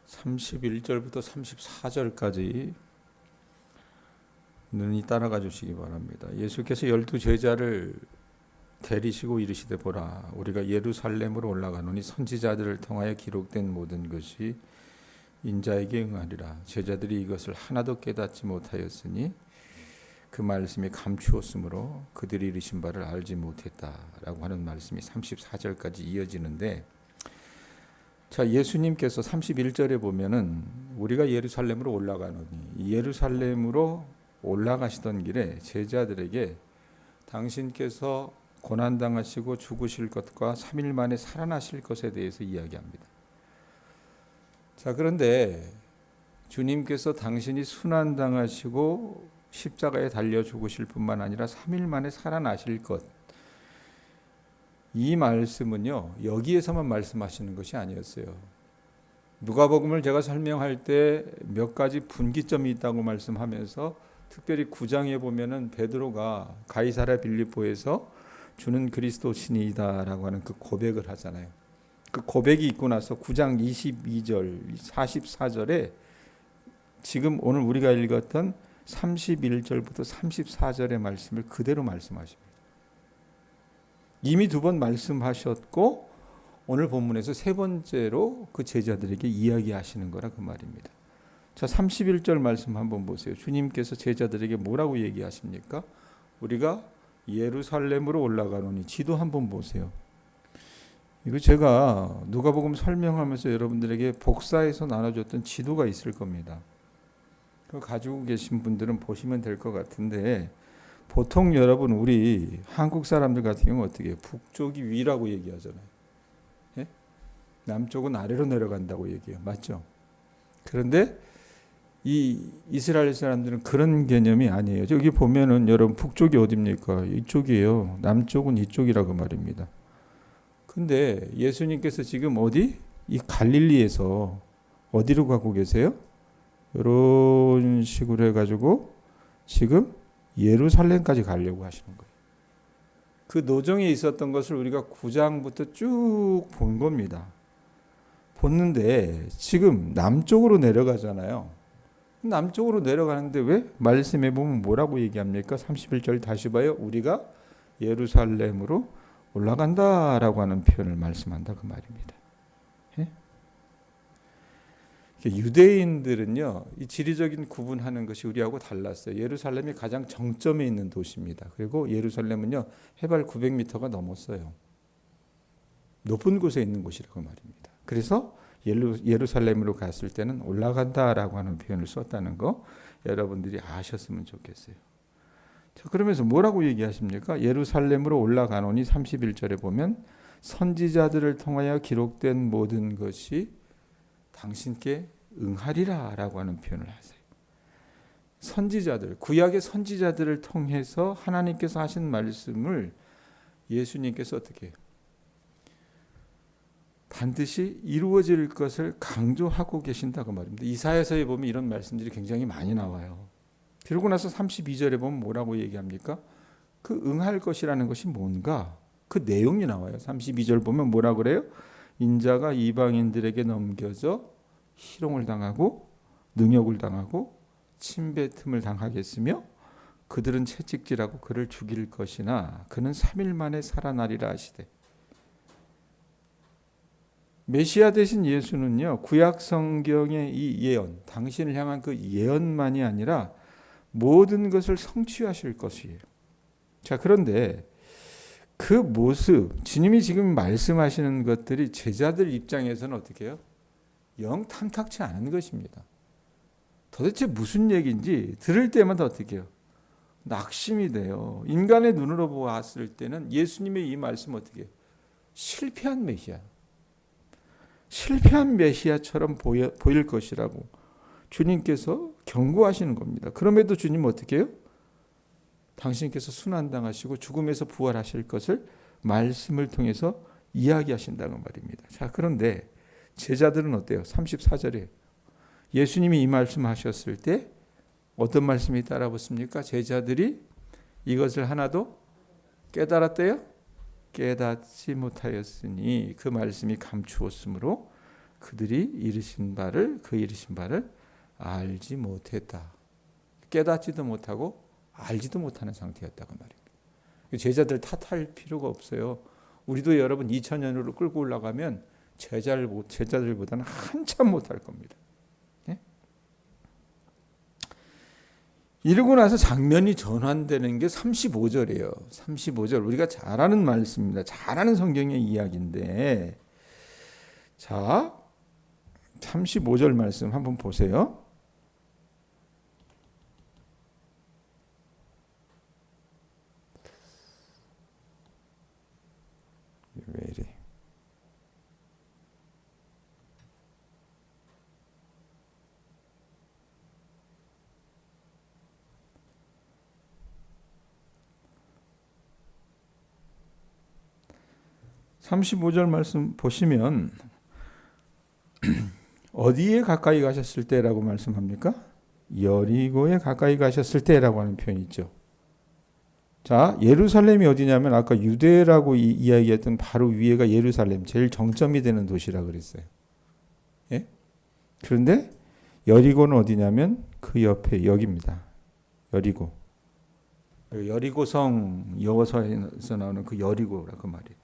31절부터 34절까지 눈이 따라가 주시기 바랍니다. 예수께서 12제자를 데리시고 이르시되 보라 우리가 예루살렘으로 올라가노니 선지자들을 통하여 기록된 모든 것이 인자에게 응하리라. 제자들이 이것을 하나도 깨닫지 못하였으니 그 말씀이 감추었으므로 그들이 이르신 바를 알지 못했다라고 하는 말씀이 34절까지 이어지는데, 자, 예수님께서 31절에 보면은 우리가 예루살렘으로 올라가노니, 예루살렘으로 올라가시던 길에 제자들에게 당신께서 고난당하시고 죽으실 것과 3일 만에 살아나실 것에 대해서 이야기합니다. 자, 그런데 주님께서 당신이 순환당하시고 십자가에 달려 죽으실 뿐만 아니라 3일 만에 살아나실 것, 이 말씀은요 여기에서만 말씀하시는 것이 아니었어요. 누가복음을 제가 설명할 때 몇 가지 분기점이 있다고 말씀하면서 특별히 9장에 보면은 베드로가 가이사랴 빌립보에서 주는 그리스도시니이다라고 하는 그 고백을 하잖아요. 그 고백이 있고 나서 9장 22절 44절에 지금 오늘 우리가 읽었던 31절부터 34절의 말씀을 그대로 말씀하십니다. 이미 2번 말씀하셨고 오늘 본문에서 3번째로 그 제자들에게 이야기하시는 거라 그 말입니다. 자, 31절 말씀 한번 보세요. 주님께서 제자들에게 뭐라고 얘기하십니까? 우리가 예루살렘으로 올라가노니, 지도 한번 보세요. 이거 제가 누가복음 설명하면서 여러분들에게 복사해서 나눠줬던 지도가 있을 겁니다. 그거 가지고 계신 분들은 보시면 될 것 같은데, 보통 여러분 우리 한국 사람들 같은 경우 어떻게 해요? 북쪽이 위라고 얘기하잖아요. 예? 남쪽은 아래로 내려간다고 얘기해요. 맞죠? 그런데 이 이스라엘 사람들은 그런 개념이 아니에요. 여기 보면은 여러분 북쪽이 어디입니까? 이쪽이에요. 남쪽은 이쪽이라고 말입니다. 근데 예수님께서 지금 어디? 이 갈릴리에서 어디로 가고 계세요? 이런 식으로 해가지고 지금 예루살렘까지 가려고 하시는 거예요. 그 노정에 있었던 것을 우리가 9장부터 쭉 본 겁니다. 봤는데 지금 남쪽으로 내려가잖아요. 남쪽으로 내려가는데 왜? 말씀에 보면 뭐라고 얘기합니까? 31절 다시 봐요. 우리가 예루살렘으로 올라간다라고 하는 표현을 말씀한다 그 말입니다. 예? 유대인들은요, 이 지리적인 구분하는 것이 우리하고 달랐어요. 예루살렘이 가장 정점에 있는 도시입니다. 그리고 예루살렘은요, 해발 900m가 넘었어요. 높은 곳에 있는 곳이라고 말입니다. 그래서 예루살렘으로 갔을 때는 올라간다라고 하는 표현을 썼다는 거 여러분들이 아셨으면 좋겠어요. 자, 그러면서 뭐라고 얘기하십니까? 예루살렘으로 올라가노니 31절에 보면 선지자들을 통하여 기록된 모든 것이 당신께 응하리라 라고 하는 표현을 하세요. 선지자들, 구약의 선지자들을 통해서 하나님께서 하신 말씀을 예수님께서 어떻게 해요? 반드시 이루어질 것을 강조하고 계신다고 말입니다. 이사야서에 보면 이런 말씀들이 굉장히 많이 나와요. 그러고 나서 32절에 보면 뭐라고 얘기합니까? 그 응할 것이라는 것이 뭔가 그 내용이 나와요. 32절 보면 뭐라 그래요? 인자가 이방인들에게 넘겨져 희롱을 당하고 능욕을 당하고 침뱉음을 당하겠으며 그들은 채찍질하고 그를 죽일 것이나 그는 3일 만에 살아나리라 하시되. 메시아 되신 예수는요, 구약 성경의 이 예언, 당신을 향한 그 예언만이 아니라 모든 것을 성취하실 것이에요. 자, 그런데 그 모습, 주님이 지금 말씀하시는 것들이 제자들 입장에서는 어떻게 해요? 영 탐탁치 않은 것입니다. 도대체 무슨 얘기인지 들을 때마다 어떻게 해요? 낙심이 돼요. 인간의 눈으로 보았을 때는 예수님의 이 말씀 어떻게 해요? 실패한 메시아. 실패한 메시아처럼 보일 것이라고 주님께서 경고하시는 겁니다. 그럼에도 주님은 어떻게 해요? 당신께서 순환당하시고 죽음에서 부활하실 것을 말씀을 통해서 이야기하신다는 말입니다. 자, 그런데 제자들은 어때요? 34절에 예수님이 이 말씀하셨을 때 어떤 말씀이 따라붙습니까? 제자들이 이것을 하나도 깨달았대요? 깨닫지 못하였으니 그 말씀이 감추었으므로 그들이 이르신 바를 알지 못했다. 깨닫지도 못하고 알지도 못하는 상태였다고 말입니다. 제자들 탓할 필요가 없어요. 우리도 여러분 2000년으로 끌고 올라가면 제자들보다는 한참 못할 겁니다. 예? 이러고 나서 장면이 전환되는 게 35절이에요. 35절 우리가 잘 아는 말씀입니다. 잘 아는 성경의 이야기인데 자 35절 말씀 한번 보세요. 왜 이래? (35절) 말씀 보시면 어디에 가까이 가셨을 때라고 말씀합니까? 여리고에 가까이 가셨을 때라고 하는 표현이 있죠. 자, 예루살렘이 어디냐면 아까 유대라고 이야기했던 바로 위에가 예루살렘, 제일 정점이 되는 도시라 그랬어요. 예? 그런데 여리고는 어디냐면 그 옆에 여기입니다. 여리고. 여리고성 여호서에서 나오는 그 여리고라 그 말이에요.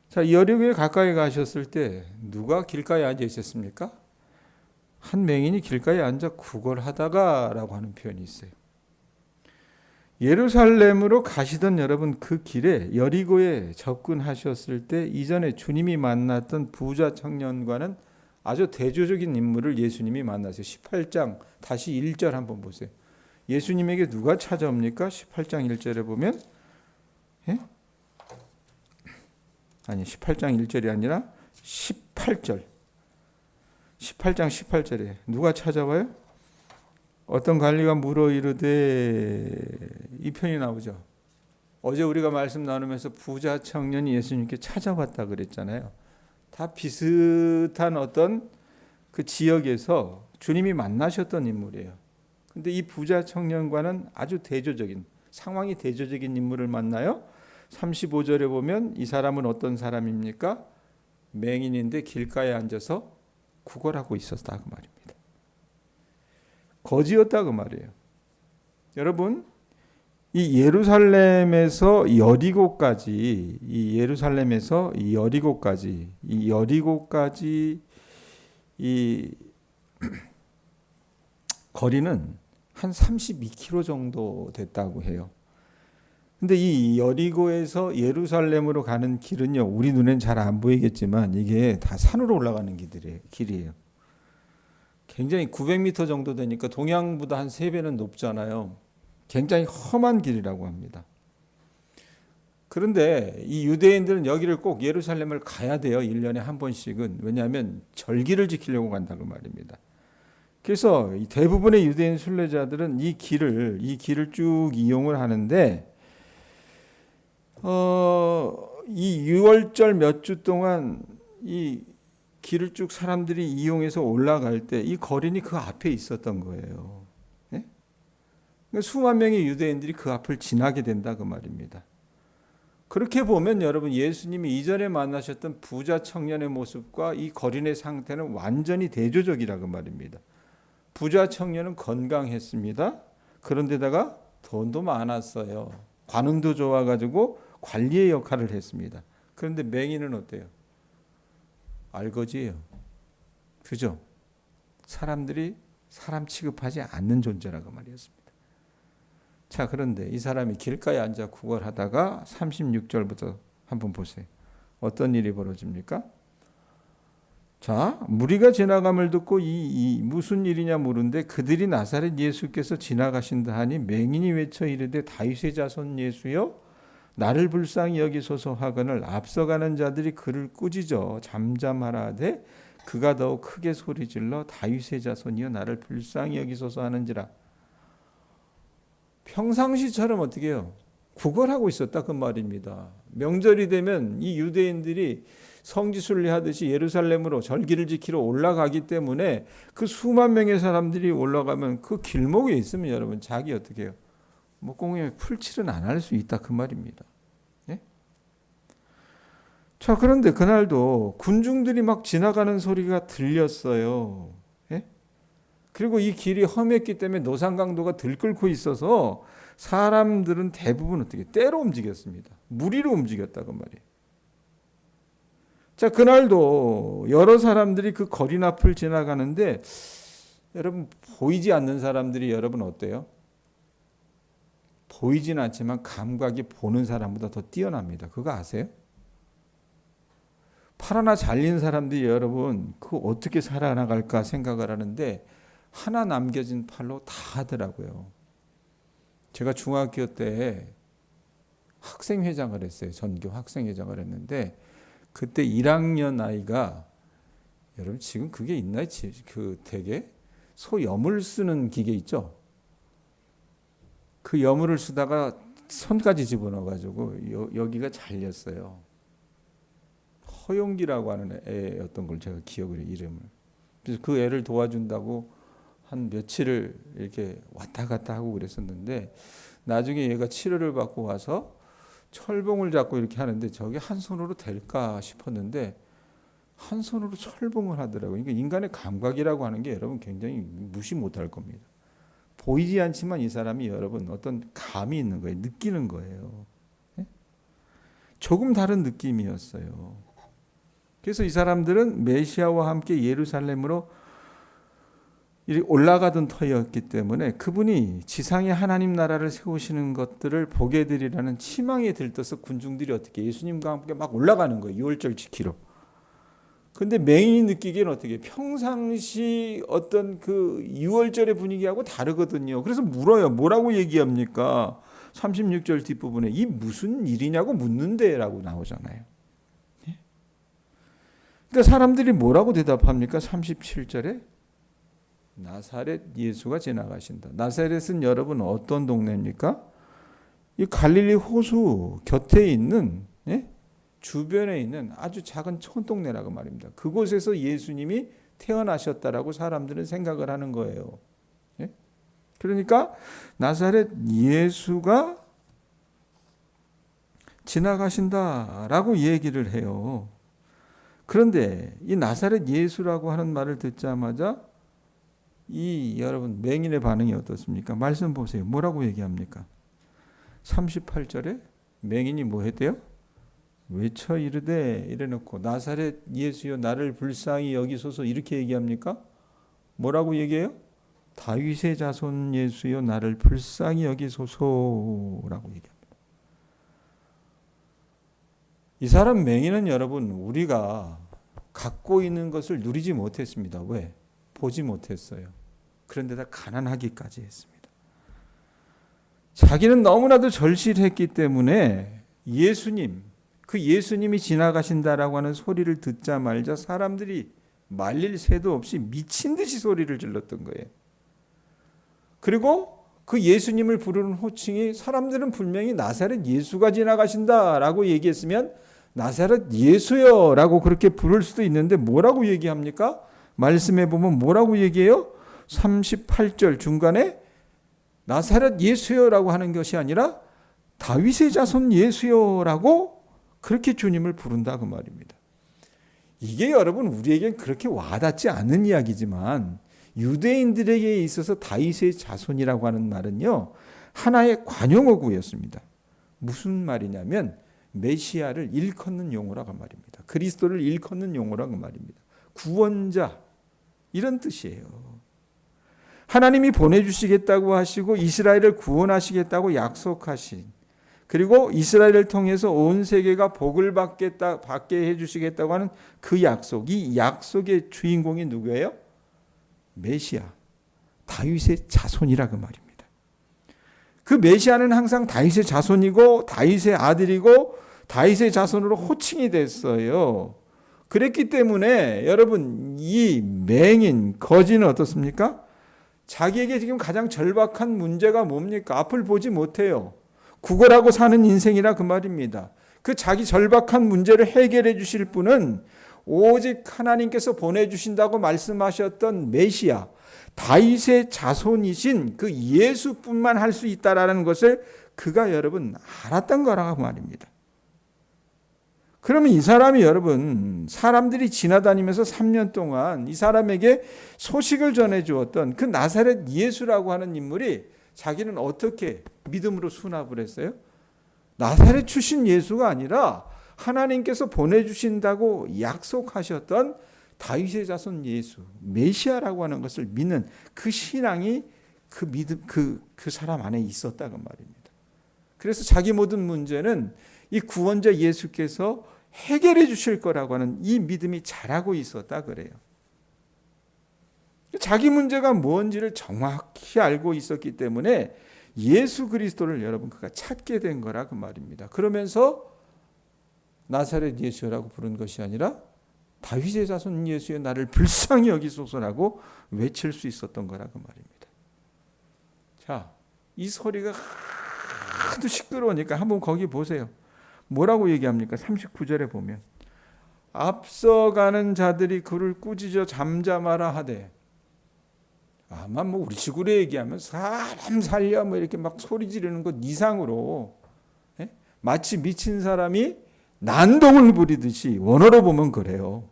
자, 여리고에 가까이 가셨을 때 누가 길가에 앉아 있었습니까? 한 맹인이 길가에 앉아 구걸하다가라고 하는 표현이 있어요. 예루살렘으로 가시던 여러분 그 길에 여리고에 접근하셨을 때 이전에 주님이 만났던 부자 청년과는 아주 대조적인 인물을 예수님이 만나세요. 18장 다시 1절 한번 보세요. 예수님에게 누가 찾아옵니까? 18장 1절에 보면 아니 18장 1절이 아니라 18절 18장 18절에 누가 찾아와요? 어떤 관리가 물어 이르되 이 편이 나오죠. 어제 우리가 말씀 나누면서 부자 청년이 예수님께 찾아왔다 그랬잖아요. 다 비슷한 어떤 그 지역에서 주님이 만나셨던 인물이에요. 근데 이 부자 청년과는 아주 대조적인 상황이 대조적인 인물을 만나요. 35절에 보면 이 사람은 어떤 사람입니까? 맹인인데 길가에 앉아서 구걸하고 있었다 그 말입니다. 거지였다 그 말이에요. 여러분, 이 예루살렘에서 여리고까지 이 거리는 한 32km 정도 됐다고 해요. 근데 이 여리고에서 예루살렘으로 가는 길은요, 우리 눈엔 잘 안 보이겠지만 이게 다 산으로 올라가는 길이에요. 굉장히 900m 정도 되니까 동양보다 한 3배는 높잖아요. 굉장히 험한 길이라고 합니다. 그런데 이 유대인들은 여기를 꼭 예루살렘을 가야 돼요. 1년에 한 번씩은. 왜냐하면 절기를 지키려고 간다고 말입니다. 그래서 대부분의 유대인 순례자들은 이 길을 쭉 이용을 하는데 이 6월절 몇 주 동안 이 길을 쭉 사람들이 이용해서 올라갈 때 이 거린이 그 앞에 있었던 거예요. 예? 그러니까 수만 명의 유대인들이 그 앞을 지나게 된다 그 말입니다. 그렇게 보면 여러분 예수님이 이전에 만나셨던 부자 청년의 모습과 이 거린의 상태는 완전히 대조적이라 그 말입니다. 부자 청년은 건강했습니다. 그런데다가 돈도 많았어요. 관운도 좋아가지고 관리의 역할을 했습니다. 그런데 맹인은 어때요? 알거지예요. 그죠? 사람들이 사람 취급하지 않는 존재라고 말이었습니다. 자, 그런데 이 사람이 길가에 앉아 구걸하다가 36절부터 한번 보세요. 어떤 일이 벌어집니까? 자, 무리가 지나감을 듣고 이 무슨 일이냐 물은데 그들이 나사렛 예수께서 지나가신다 하니 맹인이 외쳐 이르되 다윗의 자손 예수여 나를 불쌍히 여기소서 하거늘 앞서가는 자들이 그를 꾸짖어 잠잠하라되 그가 더욱 크게 소리질러 다윗의 자손이여 나를 불쌍히 여기소서 하는지라. 평상시처럼 어떻게 해요? 구걸하고 있었다 그 말입니다. 명절이 되면 이 유대인들이 성지순례 하듯이 예루살렘으로 절기를 지키러 올라가기 때문에 그 수만 명의 사람들이 올라가면 그 길목에 있으면 여러분 자기 어떻게 해요? 목공에 풀칠은 안 할 수 있다 그 말입니다. 예? 자, 그런데 그날도 군중들이 막 지나가는 소리가 들렸어요. 예? 그리고 이 길이 험했기 때문에 노상강도가 들끓고 있어서 사람들은 대부분 어떻게 때로 움직였습니다. 무리로 움직였다고 말이에요. 자, 그날도 여러 사람들이 그 거리 앞을 지나가는데 여러분 보이지 않는 사람들이 여러분 어때요? 보이진 않지만 감각이 보는 사람보다 더 뛰어납니다. 그거 아세요? 팔 하나 잘린 사람들이 여러분 그 어떻게 살아나갈까 생각을 하는데 하나 남겨진 팔로 다 하더라고요. 제가 중학교 때 학생회장을 했어요. 전교 학생회장을 했는데 그때 1학년 아이가 여러분 지금 그게 있나요? 그 되게 소염을 쓰는 기계 있죠. 그 여물을 쓰다가 손까지 집어넣어가지고 여기가 잘렸어요. 허용기라고 하는 애였던 걸 제가 기억을 해요, 이름을. 그래서 그 애를 도와준다고 한 며칠을 이렇게 왔다 갔다 하고 그랬었는데 나중에 얘가 치료를 받고 와서 철봉을 잡고 이렇게 하는데 저게 한 손으로 될까 싶었는데 한 손으로 철봉을 하더라고요. 그러니까 인간의 감각이라고 하는 게 여러분 굉장히 무시 못할 겁니다. 보이지 않지만 이 사람이 여러분 어떤 감이 있는 거예요. 느끼는 거예요. 조금 다른 느낌이었어요. 그래서 이 사람들은 메시아와 함께 예루살렘으로 올라가던 터였기 때문에 그분이 지상에 하나님 나라를 세우시는 것들을 보게 되리라는 희망에 들떠서 군중들이 어떻게 예수님과 함께 막 올라가는 거예요. 유월절 지키러. 근데 맹인이 느끼기에는 어떻게 평상시 어떤 그 6월절의 분위기하고 다르거든요. 그래서 물어요. 뭐라고 얘기합니까? 36절 뒷부분에 이 무슨 일이냐고 묻는데 라고 나오잖아요. 그러니까 사람들이 뭐라고 대답합니까? 37절에 나사렛 예수가 지나가신다. 나사렛은 여러분 어떤 동네입니까? 이 갈릴리 호수 곁에 있는 주변에 있는 아주 작은 촌동네라고 말입니다. 그곳에서 예수님이 태어나셨다라고 사람들은 생각을 하는 거예요. 그러니까 나사렛 예수가 지나가신다라고 얘기를 해요. 그런데 이 나사렛 예수라고 하는 말을 듣자마자 이 여러분 맹인의 반응이 어떻습니까? 말씀 보세요. 뭐라고 얘기합니까? 38절에 맹인이 뭐 했대요? 외쳐 이르되 이래놓고 나사렛 예수여 나를 불쌍히 여기소서 이렇게 얘기합니까? 뭐라고 얘기해요? 다윗의 자손 예수여 나를 불쌍히 여기소서라고 얘기합니다. 이 사람 맹인은 여러분 우리가 갖고 있는 것을 누리지 못했습니다. 왜? 보지 못했어요. 그런데다 가난하기까지 했습니다. 자기는 너무나도 절실했기 때문에 그 예수님이 지나가신다라고 하는 소리를 듣자마자 사람들이 말릴 새도 없이 미친 듯이 소리를 질렀던 거예요. 그리고 그 예수님을 부르는 호칭이 사람들은 분명히 나사렛 예수가 지나가신다라고 얘기했으면 나사렛 예수여라고 그렇게 부를 수도 있는데 뭐라고 얘기합니까? 말씀해 보면 뭐라고 얘기해요? 38절 중간에 나사렛 예수여라고 하는 것이 아니라 다윗의 자손 예수여라고 그렇게 주님을 부른다 그 말입니다. 이게 여러분 우리에겐 그렇게 와닿지 않는 이야기지만 유대인들에게 있어서 다윗의 자손이라고 하는 말은요 하나의 관용어구였습니다. 무슨 말이냐면 메시아를 일컫는 용어라고 말입니다. 그리스도를 일컫는 용어라고 말입니다. 구원자 이런 뜻이에요. 하나님이 보내주시겠다고 하시고 이스라엘을 구원하시겠다고 약속하신 그리고 이스라엘을 통해서 온 세계가 복을 받게 해주시겠다고 하는 그 약속, 이 약속의 주인공이 누구예요? 메시아, 다윗의 자손이라 그 말입니다. 그 메시아는 항상 다윗의 자손이고 다윗의 아들이고 다윗의 자손으로 호칭이 됐어요. 그랬기 때문에 여러분 이 맹인, 거지는 어떻습니까? 자기에게 지금 가장 절박한 문제가 뭡니까? 앞을 보지 못해요. 구걸하고 사는 인생이라 그 말입니다. 그 자기 절박한 문제를 해결해 주실 분은 오직 하나님께서 보내주신다고 말씀하셨던 메시아, 다윗의 자손이신 그 예수뿐만 할 수 있다라는 것을 그가 여러분 알았던 거라고 말입니다. 그러면 이 사람이 여러분 사람들이 지나다니면서 3년 동안 이 사람에게 소식을 전해 주었던 그 나사렛 예수라고 하는 인물이 자기는 어떻게 믿음으로 수납을 했어요? 나사렛 출신 예수가 아니라 하나님께서 보내주신다고 약속하셨던 다윗의 자손 예수, 메시아라고 하는 것을 믿는 그 신앙이 그 믿음, 그 사람 안에 있었다고 말입니다. 그래서 자기 모든 문제는 이 구원자 예수께서 해결해 주실 거라고 하는 이 믿음이 자라고 있었다 그래요. 자기 문제가 뭔지를 정확히 알고 있었기 때문에 예수 그리스도를 여러분 그가 찾게 된 거라 그 말입니다. 그러면서 나사렛 예수라고 부른 것이 아니라 다윗의 자손 예수여 나를 불쌍히 여기소서라고 외칠 수 있었던 거라 그 말입니다. 자, 이 소리가 하도 시끄러우니까 한번 거기 보세요. 뭐라고 얘기합니까? 39절에 보면 앞서가는 자들이 그를 꾸짖어 잠잠하라 하되, 아마 뭐 우리 식으로 얘기하면 사람 살려 뭐 이렇게 막 소리 지르는 것 이상으로 마치 미친 사람이 난동을 부리듯이 원어로 보면 그래요.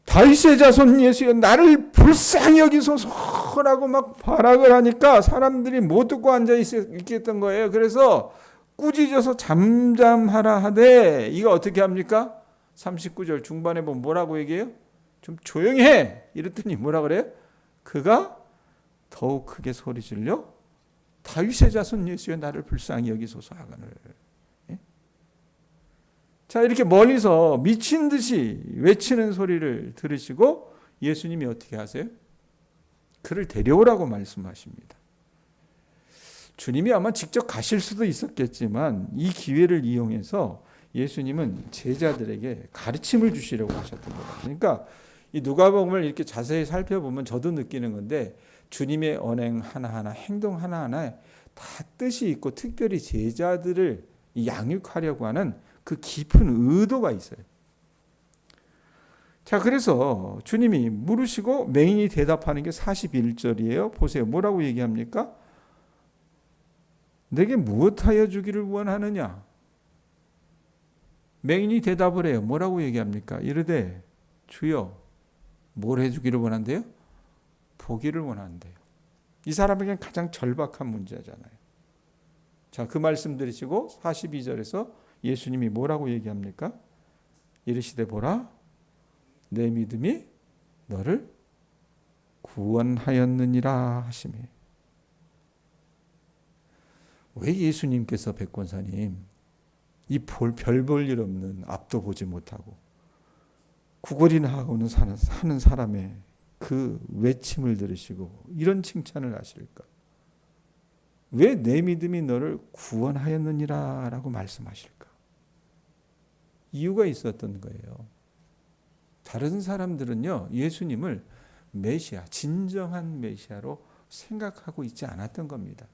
다윗의 자손 예수여 나를 불쌍히 여기소서라고 막 발악을 하니까 사람들이 못 듣고 앉아 있겠던 거예요. 그래서 꾸짖어서 잠잠하라 하되, 이거 어떻게 합니까? 39절 중반에 보면 뭐라고 얘기해요? 좀 조용히 해 이랬더니 뭐라 그래요? 그가 더욱 크게 소리 질러 다윗의 자손 예수여 나를 불쌍히 여기소서 하거늘. 자, 이렇게 멀리서 미친 듯이 외치는 소리를 들으시고 예수님이 어떻게 하세요? 그를 데려오라고 말씀하십니다. 주님이 아마 직접 가실 수도 있었겠지만 이 기회를 이용해서 예수님은 제자들에게 가르침을 주시려고 하셨던 거예요. 그러니까 이 누가복음을 이렇게 자세히 살펴보면 저도 느끼는 건데 주님의 언행 하나하나, 행동 하나하나에 다 뜻이 있고 특별히 제자들을 양육하려고 하는 그 깊은 의도가 있어요. 자, 그래서 주님이 물으시고 맹인이 대답하는 게 41절이에요. 보세요. 뭐라고 얘기합니까? 내게 무엇하여 주기를 원하느냐? 맹인이 대답을 해요. 뭐라고 얘기합니까? 이르되 주여 뭘 해주기를 원한대요? 보기를 원한대요. 이 사람에게는 가장 절박한 문제잖아요. 자, 그 말씀 들으시고 42절에서 예수님이 뭐라고 얘기합니까? 이르시되 보라 내 믿음이 너를 구원하였느니라 하시며. 왜 예수님께서 백권사님 이 별 볼 일 없는 앞도 보지 못하고 구걸이나 하고는 사는 사람의 그 외침을 들으시고 이런 칭찬을 하실까? 왜 내 믿음이 너를 구원하였느니라 라고 말씀하실까? 이유가 있었던 거예요. 다른 사람들은요, 예수님을 메시아, 진정한 메시아로 생각하고 있지 않았던 겁니다.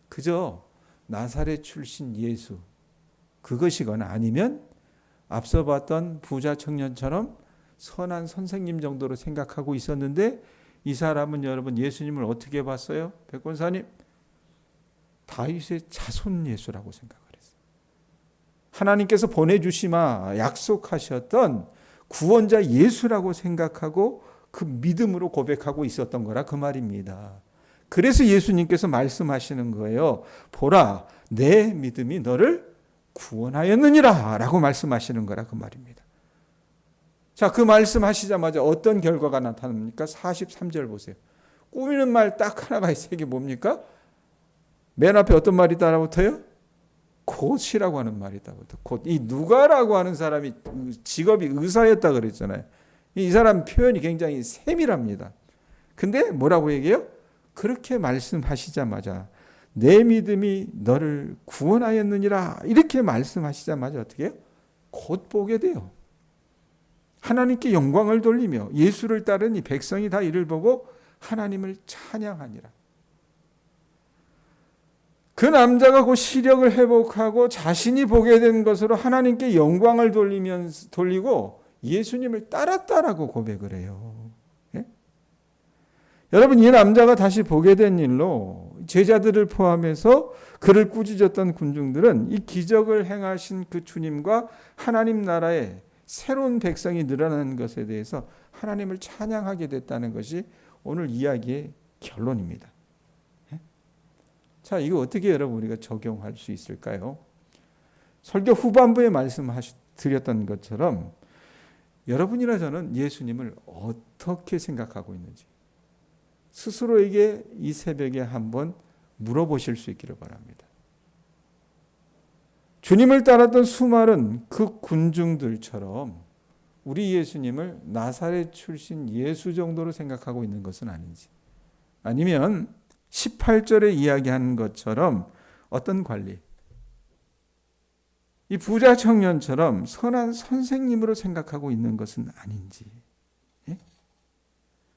그저 나사렛 출신 예수, 그것이거나 아니면 앞서 봤던 부자 청년처럼 선한 선생님 정도로 생각하고 있었는데 이 사람은 여러분 예수님을 어떻게 봤어요? 백권사님, 다윗의 자손 예수라고 생각을 했어요. 하나님께서 보내주시마 약속하셨던 구원자 예수라고 생각하고 그 믿음으로 고백하고 있었던 거라 그 말입니다. 그래서 예수님께서 말씀하시는 거예요. 보라, 내 믿음이 너를 구원하였느니라 라고 말씀하시는 거라 그 말입니다. 자, 그 말씀하시자마자 어떤 결과가 나타납니까? 43절 보세요. 꾸미는 말 딱 하나가 있어요. 이게 뭡니까? 맨 앞에 어떤 말이 따라붙어요? 곧이라고 하는 말이 따라붙어요. 곧. 이 누가라고 하는 사람이 직업이 의사였다 그랬잖아요. 이 사람 표현이 굉장히 세밀합니다. 근데 뭐라고 얘기해요? 그렇게 말씀하시자마자 내 믿음이 너를 구원하였느니라 이렇게 말씀하시자마자 어떻게 해요? 곧 보게 돼요. 하나님께 영광을 돌리며 예수를 따른 이 백성이 다 이를 보고 하나님을 찬양하니라. 그 남자가 그 시력을 회복하고 자신이 보게 된 것으로 하나님께 영광을 돌리고 예수님을 따랐다라고 고백을 해요. 예? 여러분, 이 남자가 다시 보게 된 일로 제자들을 포함해서 그를 꾸짖었던 군중들은 이 기적을 행하신 그 주님과 하나님 나라의 새로운 백성이 늘어나는 것에 대해서 하나님을 찬양하게 됐다는 것이 오늘 이야기의 결론입니다. 자, 이거 어떻게 여러분 우리가 적용할 수 있을까요? 설교 후반부에 말씀드렸던 것처럼 여러분이나 저는 예수님을 어떻게 생각하고 있는지 스스로에게 이 새벽에 한번 물어보실 수 있기를 바랍니다. 주님을 따랐던 수많은 그 군중들처럼 우리 예수님을 나사렛 출신 예수 정도로 생각하고 있는 것은 아닌지, 아니면 18절에 이야기하는 것처럼 어떤 관리, 이 부자 청년처럼 선한 선생님으로 생각하고 있는 것은 아닌지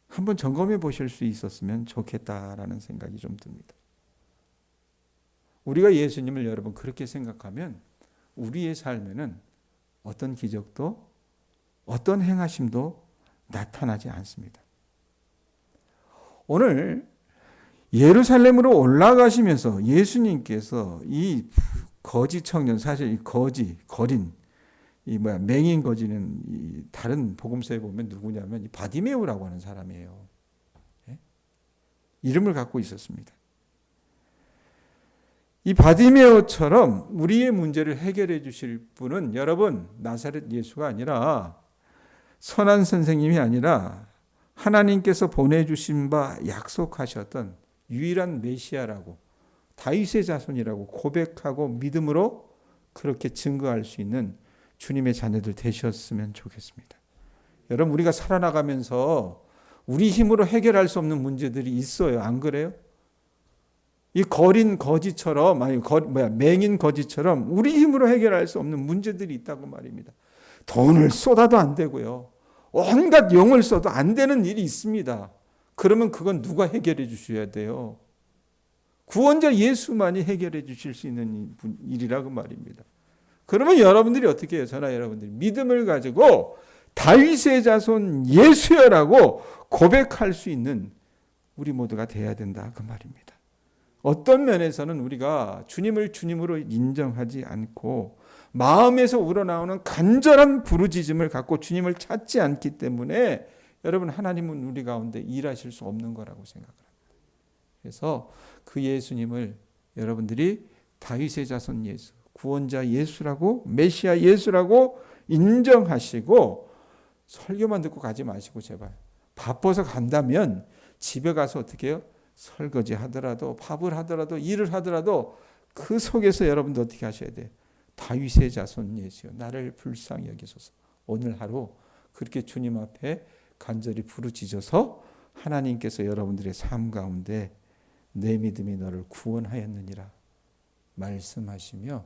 한번 점검해 보실 수 있었으면 좋겠다라는 생각이 좀 듭니다. 우리가 예수님을 여러분 그렇게 생각하면 우리의 삶에는 어떤 기적도 어떤 행하심도 나타나지 않습니다. 오늘 예루살렘으로 올라가시면서 예수님께서 이 거지 청년, 사실 이 거린, 맹인 거지는 이 다른 복음서에 보면 누구냐면 이 바디메오라고 하는 사람이에요. 예? 이름을 갖고 있었습니다. 이 바디메오처럼 우리의 문제를 해결해 주실 분은 여러분 나사렛 예수가 아니라 선한 선생님이 아니라 하나님께서 보내주신 바 약속하셨던 유일한 메시아라고 다윗의 자손이라고 고백하고 믿음으로 그렇게 증거할 수 있는 주님의 자녀들 되셨으면 좋겠습니다. 여러분 우리가 살아나가면서 우리 힘으로 해결할 수 없는 문제들이 있어요. 안 그래요? 이 거린 거지처럼 맹인 거지처럼 우리 힘으로 해결할 수 없는 문제들이 있다고 말입니다. 돈을 쏟아도 안 되고요. 온갖 용을 써도 안 되는 일이 있습니다. 그러면 그건 누가 해결해 주셔야 돼요? 구원자 예수만이 해결해 주실 수 있는 일이라고 말입니다. 그러면 여러분들이 어떻게 해요? 저나 여러분들이 믿음을 가지고 다윗의 자손 예수여라고 고백할 수 있는 우리 모두가 돼야 된다 그 말입니다. 어떤 면에서는 우리가 주님을 주님으로 인정하지 않고 마음에서 우러나오는 간절한 부르짖음을 갖고 주님을 찾지 않기 때문에 여러분 하나님은 우리 가운데 일하실 수 없는 거라고 생각합니다. 그래서 그 예수님을 여러분들이 다윗의 자손 예수, 구원자 예수라고 메시아 예수라고 인정하시고 설교만 듣고 가지 마시고 제발 바빠서 간다면 집에 가서 어떻게 해요? 설거지 하더라도 밥을 하더라도 일을 하더라도 그 속에서 여러분도 어떻게 하셔야 돼요? 다윗의 자손 예수여 나를 불쌍히 여기소서. 오늘 하루 그렇게 주님 앞에 간절히 부르짖어서 하나님께서 여러분들의 삶 가운데 내 믿음이 너를 구원하였느니라 말씀하시며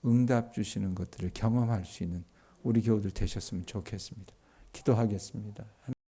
응답 주시는 것들을 경험할 수 있는 우리 교우들 되셨으면 좋겠습니다. 기도하겠습니다.